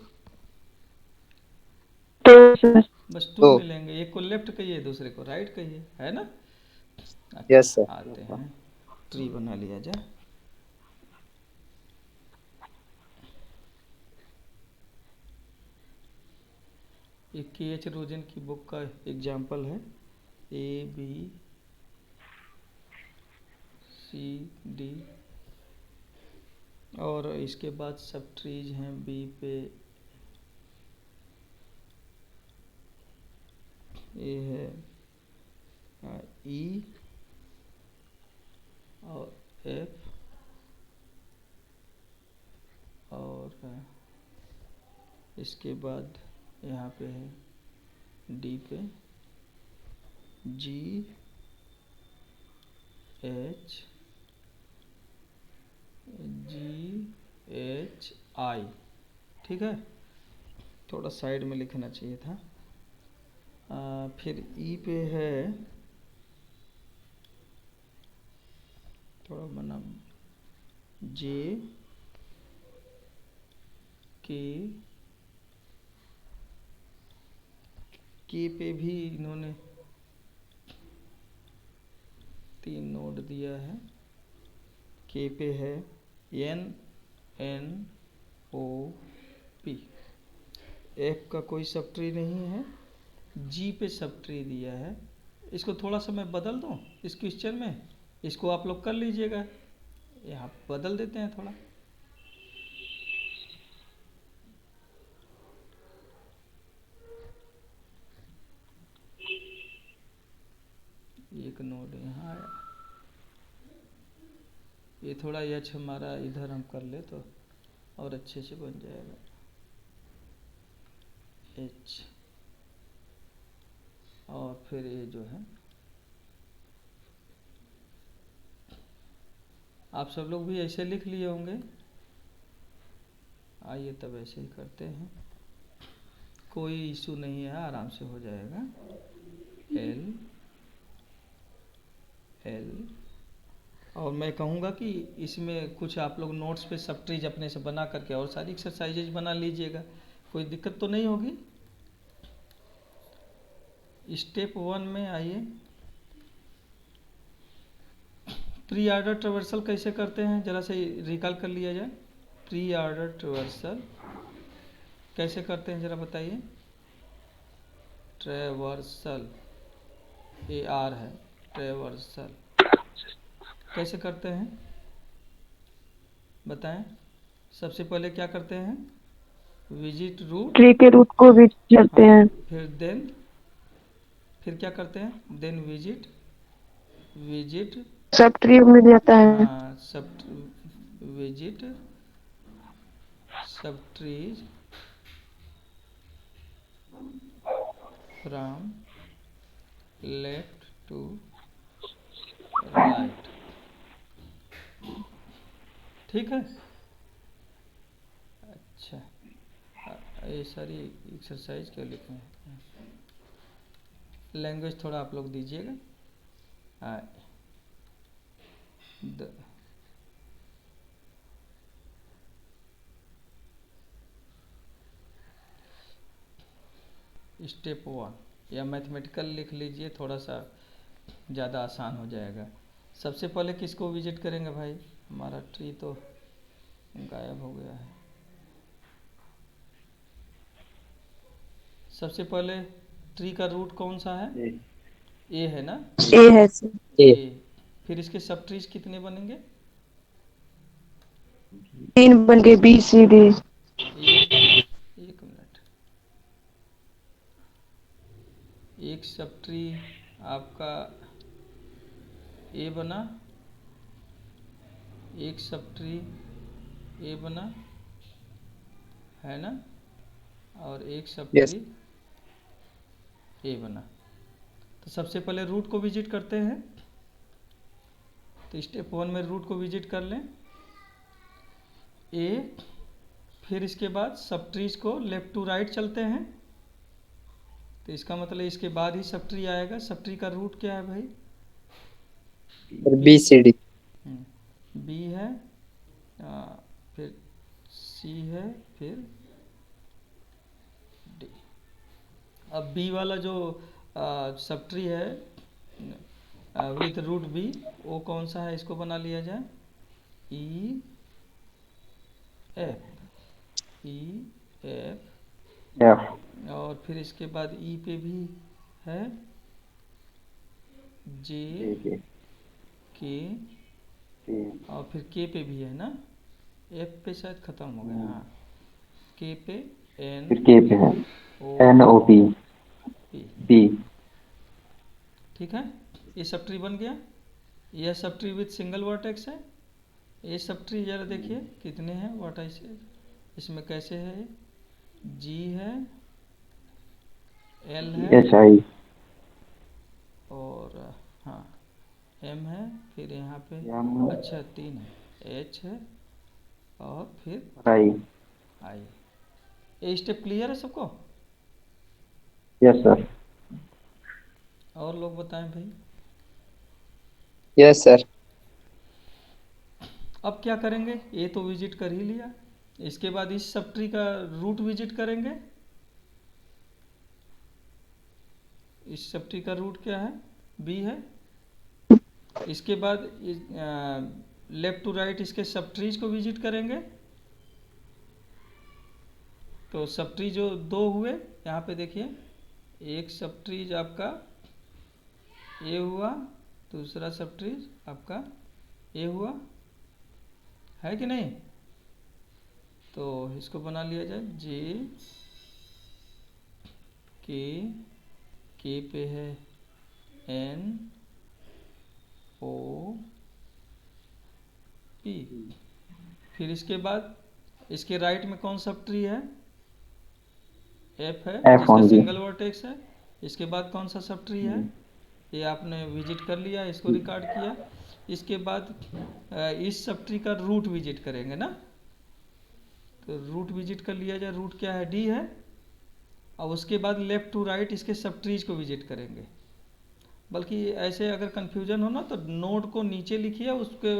टू सर। बस 2 तो मिलेंगे, एक को लेफ्ट कहिए दूसरे को राइट कहिए, है ना। अच्छा, यस सर। आते हैं ट्री बना लिया जाए। ये के एच रोजन की बुक का एग्जाम्पल है, A B C D, और इसके बाद सब ट्रीज हैं बी पे, ए है ई और एफ, और इसके बाद यहाँ पे है डी पे जी एच आई, ठीक है, थोड़ा साइड में लिखना चाहिए था। फिर ई पे है, थोड़ा बना, जे के पे भी इन्होंने 3 नोड दिया है। के पे है NNOP, एफ का कोई सब ट्री नहीं है, जी पे सब ट्री दिया है। इसको थोड़ा सा मैं बदल दूं इस क्वेश्चन में, इसको आप लोग कर लीजिएगा, यहाँ बदल देते हैं थोड़ा। एक नोड यहाँ आया, ये थोड़ा एच हमारा इधर हम कर ले तो और अच्छे से बन जाएगा, एच, और फिर ये जो है, आप सब लोग भी ऐसे लिख लिए होंगे, आइए तब ऐसे ही करते हैं। कोई इशू नहीं है, आराम से हो जाएगा। एल एल और मैं कहूँगा कि इसमें कुछ आप लोग नोट्स पे सब ट्रीज अपने से बना करके और सारी एक्सरसाइजेज बना लीजिएगा, कोई दिक्कत तो नहीं होगी। स्टेप 1 में आइए, प्री ऑर्डर ट्रेवर्सल कैसे करते हैं जरा से रिकॉल कर लिया जाए। प्री ऑर्डर ट्रेवर्सल कैसे करते हैं जरा बताइए। ट्रेवर्सल AR है, ट्रेवर्सल कैसे करते हैं बताएं। सबसे पहले क्या करते हैं, विजिट रूट, ट्री के रूट को भी करते हाँ, हैं। फिर क्या करते हैं, देन विजिट सब ट्री मिल जाता है। हाँ, सब visit subtrees from left to right, ठीक है। अच्छा, ये सारी एक्सरसाइज क्या लिखे हैं, लैंग्वेज थोड़ा आप लोग दीजिएगा। स्टेप 1 या मैथमेटिकल लिख लीजिए, थोड़ा सा ज़्यादा आसान हो जाएगा। सबसे पहले किसको विजिट करेंगे भाई, हमारा ट्री तो गायब हो गया है। सबसे पहले ट्री का रूट कौन सा है, ए है ना, ए है सर। ए ए। फिर इसके सब ट्रीज कितने बनेंगे, 3 बन गए, BCD। एक मिनट, एक सब ट्री आपका ए बना, एक सब ट्री ए बना है ना, और एक सब यस ट्री ए बना। तो सबसे पहले रूट को विजिट करते हैं, तो स्टेप 1 में रूट को विजिट कर लें ए। फिर इसके बाद सब ट्रीज को लेफ्ट टू राइट चलते हैं, तो इसका मतलब इसके बाद ही सब ट्री आएगा। सब ट्री का रूट क्या है भाई, BCD बी है, फिर सी है, फिर डी। अब बी वाला जो सब ट्री है विथ रूट बी, वो कौन सा है, इसको बना लिया जाए ई एफ, F और फिर इसके बाद ई पे भी है जे J के, K और फिर के पे भी है ना, एफ पे शायद खत्म हो गया, हाँ, के पे एन फिर K पे है ओ NOP पी, P ठीक है। ये सब ट्री बन गया, यह sub tree with single vertex है। ये सब ट्री जरा देखिए कितने हैं वर्टेक्स, इसमें कैसे है, जी है, एल है, HI और हाँ एम है, फिर यहाँ पे M अच्छा 3 है, एच है, और फिर I आई। ये स्टेप क्लियर है सबको, Yes sir और लोग बताएं भाई। Yes sir. अब क्या करेंगे, ये तो विजिट कर ही लिया, इसके बाद इस सब ट्री का रूट विजिट करेंगे। इस सब ट्री का रूट क्या है, बी है। इसके बाद लेफ्ट टू राइट इसके सब ट्रीज को विजिट करेंगे। तो सब ट्री जो 2 हुए यहाँ पे देखिए, एक सब ट्रीज आपका ए हुआ, दूसरा सब ट्रीज आपका ए हुआ, है कि नहीं। तो इसको बना लिया जाए जे के पे है एन ओ पी। फिर इसके बाद इसके राइट में कौन सा ट्री है, एफ है, F जिसका only सिंगल वर्टेक्स है। इसके बाद कौन सा सब ट्री है, ये आपने विजिट कर लिया, इसको रिकॉर्ड किया। इसके बाद इस सब ट्री का रूट विजिट करेंगे ना, तो रूट विजिट कर लिया जाए। रूट क्या है, डी है, और उसके बाद लेफ़्ट टू राइट इसके सब ट्रीज को विजिट करेंगे। बल्कि ऐसे अगर कन्फ्यूजन हो ना तो नोड को नीचे लिखिए, उसके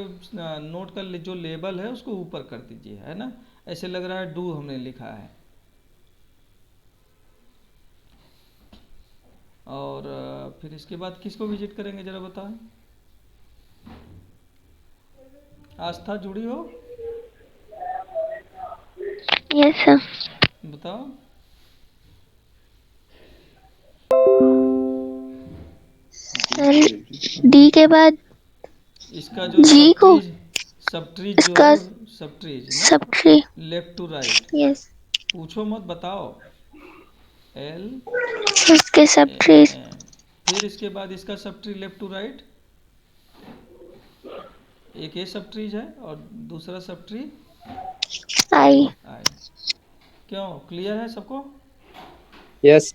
नोड का जो लेबल है उसको ऊपर कर दीजिए, है ना। ऐसे लग रहा है डू हमने लिखा है। और फिर इसके बाद किसको विजिट करेंगे ज़रा बताएं। आस्था जुड़ी हो? Yes sir. बताओ। सर डी के बाद इसका जो जी को सब ट्रीज जो इसका है, सब ट्रीज ना, subtree. Left to right. Yes. पूछो मत, बताओ। एल इसके सब ए ट्री। एन। फिर इसके बाद इसका sub tree left to right. एक ये सब ट्रीज है और दूसरा सब ट्री आई। आई। क्यों, क्लियर है सबको? यस।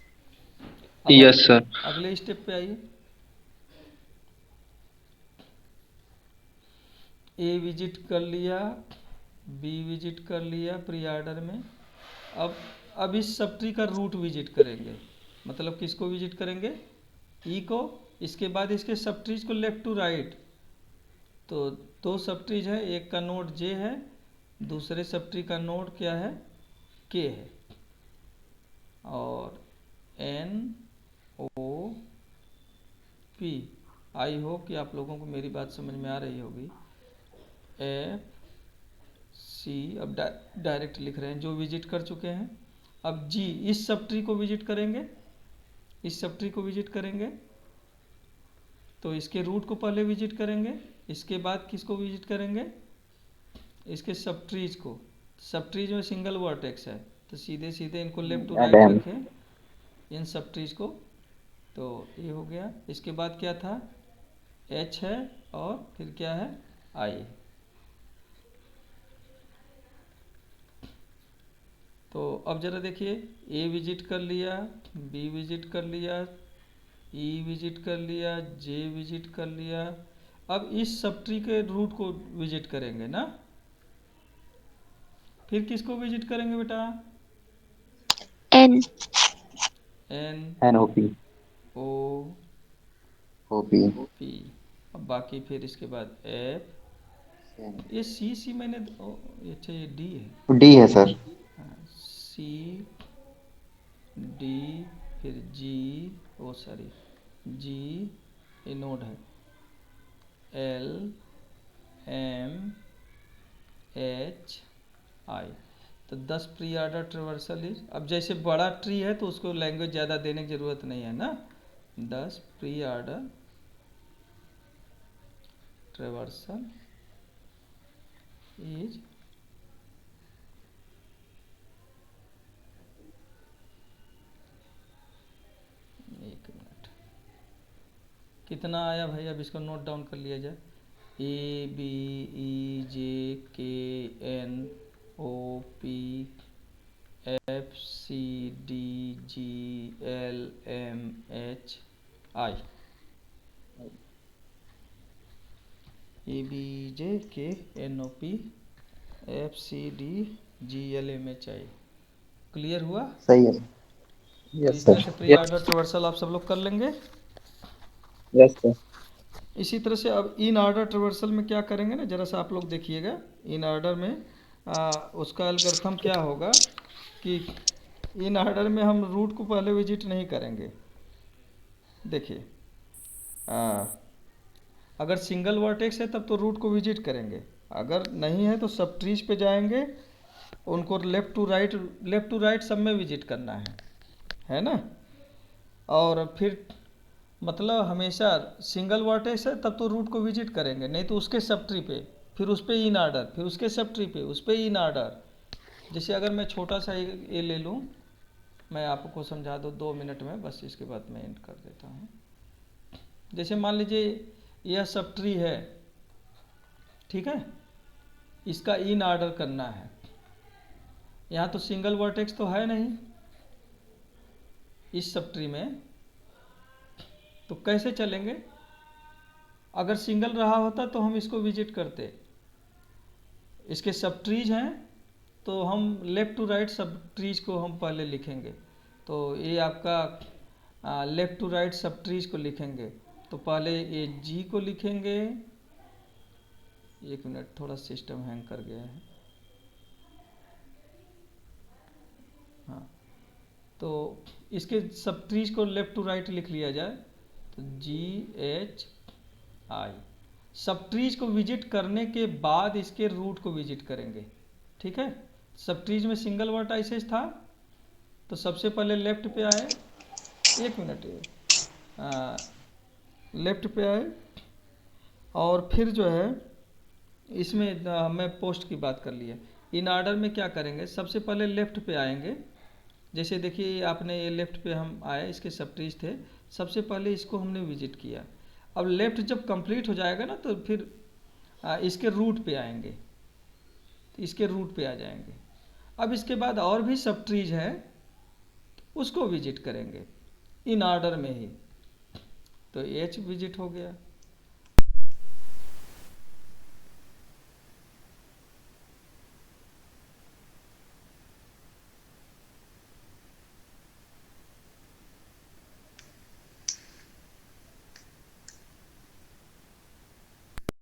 अब यस सर। अगले स्टेप पे आइए। ए विजिट कर लिया, बी विजिट कर लिया प्री ऑर्डर में। अब इस सब ट्री का रूट विजिट करेंगे। मतलब किसको विजिट करेंगे? ई को। इसके बाद इसके सब ट्रीज को लेफ्ट टू राइट। तो दो सब ट्रीज है, एक का नोड जे है, दूसरे सब ट्री का नोड क्या है? के है। और N O P. I hope कि आप लोगों को मेरी बात समझ में आ रही होगी। एफ सी, अब डायरेक्ट लिख रहे हैं जो विजिट कर चुके हैं। अब जी इस सब ट्री को विजिट करेंगे, इस सब ट्री को विजिट करेंगे। तो इसके रूट को पहले विजिट करेंगे, इसके बाद किसको विजिट करेंगे? इसके सब ट्रीज को। सब ट्रीज में सिंगल वर्टेक्स है तो सीधे सीधे इनको लेफ्ट टू राइट Adam. रखें, इन सब ट्रीज को। तो ये हो गया। इसके बाद क्या था? एच है और फिर क्या है? आई। तो अब ज़रा देखिए, ए विजिट कर लिया, बी विजिट कर लिया, ई विजिट कर लिया, जे विजिट कर लिया। अब इस सब ट्री के रूट को विजिट करेंगे ना। फिर किसको विजिट करेंगे बेटा? N. N NOP. O OP. P. अब बाकी फिर इसके बाद एफ। ये सी मैंने अच्छा ये डी है। D है सर। सी डी फिर जी, ओ सॉरी जी, ये नोड है। L M H I. तो 10 प्री ऑर्डर ट्रेवर्सल इज। अब जैसे बड़ा ट्री है तो उसको लैंग्वेज ज़्यादा देने की ज़रूरत नहीं है ना। 10 प्री ऑर्डर ट्रेवर्सल इज एक मिनट, कितना आया भाई? अब इसको नोट डाउन कर लिया जाए। A B E J K N O P F C D G L M H I. A B J K N O P F C D G L M H I. Clear हुआ? सही है। तो yes इस तरह sir. से pre order traversal आप सब लोग कर लेंगे। Yes sir. इसी तरह से अब इन ऑर्डर ट्रेवर्सल में क्या करेंगे ना, जरा सा आप लोग देखिएगा। इन ऑर्डर में उसका एल्गोरिथम क्या होगा कि इन ऑर्डर में हम रूट को पहले विजिट नहीं करेंगे। देखिए, अगर सिंगल वर्टेक्स है तब तो रूट को विजिट करेंगे, अगर नहीं है तो सब ट्रीज पे जाएंगे, उनको लेफ़्ट टू राइट सब में विजिट करना है ना। और फिर मतलब हमेशा सिंगल वर्टेक्स है तब तो रूट को विजिट करेंगे, नहीं तो उसके सब ट्री पे, फिर उस पे इन ऑर्डर, फिर उसके सब ट्री पे, उस पे इन ऑर्डर। जैसे अगर मैं छोटा सा ये ले लूँ, मैं आपको समझा दूँ 2 मिनट में, बस इसके बाद मैं एंड कर देता हूँ। जैसे मान लीजिए यह सब ट्री है, ठीक है, इसका इन ऑर्डर करना है। यहाँ तो सिंगल वर्टेक्स तो है नहीं इस सब ट्री में, तो कैसे चलेंगे? अगर सिंगल रहा होता तो हम इसको विजिट करते। इसके सब ट्रीज हैं तो हम लेफ़्ट टू राइट सब ट्रीज को हम पहले लिखेंगे। तो ये आपका लेफ्ट टू राइट सब ट्रीज को लिखेंगे। तो पहले ये जी को लिखेंगे। एक मिनट, थोड़ा सिस्टम हैंग कर गया है। हाँ, तो इसके सब ट्रीज को लेफ्ट टू राइट लिख लिया जाए। तो GHI सब ट्रीज को विजिट करने के बाद इसके रूट को विजिट करेंगे। ठीक है, सब ट्रीज में सिंगल वर्टाइसेस था, तो सबसे पहले लेफ्ट पे आए। एक मिनट, लेफ्ट पे आए और फिर जो है इसमें मैं पोस्ट की बात कर लिया। इन ऑर्डर में क्या करेंगे, सबसे पहले लेफ्ट पे आएंगे। जैसे देखिए आपने ये लेफ्ट पे हम आए, इसके सब ट्रीज थे, सबसे पहले इसको हमने विजिट किया। अब लेफ्ट जब कंप्लीट हो जाएगा ना तो फिर इसके रूट पे आएंगे, तो इसके रूट पे आ जाएंगे। अब इसके बाद और भी सब ट्रीज है, उसको विजिट करेंगे इन ऑर्डर में ही। तो H विजिट हो गया।